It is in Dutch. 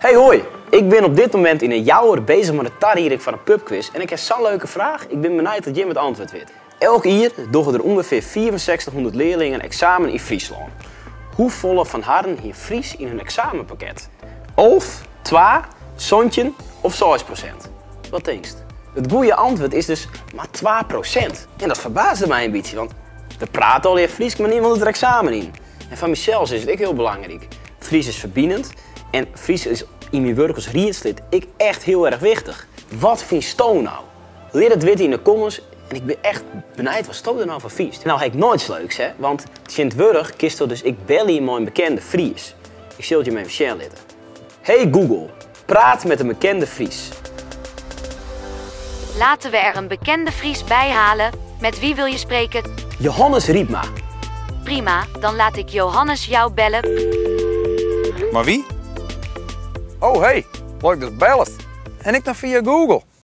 Hey hoi, ik ben op dit moment in een jouwer bezig met het tarierik van een pubquiz en ik heb zo'n leuke vraag. Ik ben benieuwd dat Jim het antwoord weet. Elk jaar doen er ongeveer 6400 leerlingen een examen in Friesland. Hoe volle van harren hier Fries in hun examenpakket? Of 2, zontje of 6%? Wat denk je? Het goede antwoord is dus maar 2%. En dat verbaasde mij een beetje, want we praten al in Fries, maar niemand doet er examen in. En van mezelf is het ook heel belangrijk. Fries is verbindend en Fries is in mijn werk als rietslid ik echt heel erg wichtig. Wat vindt Sto nou? Leer het weten in de comments en ik ben echt benieuwd wat Sto er nou van vies. Nou heb ik nooit leuks, hè, want Sint-Wurg kiest dus ik bel hier mijn bekende Fries. Ik zal het je even share laten. Hey Google, praat met een bekende Fries. Laten we er een bekende Fries bij halen. Met wie wil je spreken? Johannes Riepma. Prima, dan laat ik Johannes jou bellen. Maar wie? Oh, hey, leuk dat bellen. En ik dan via Google.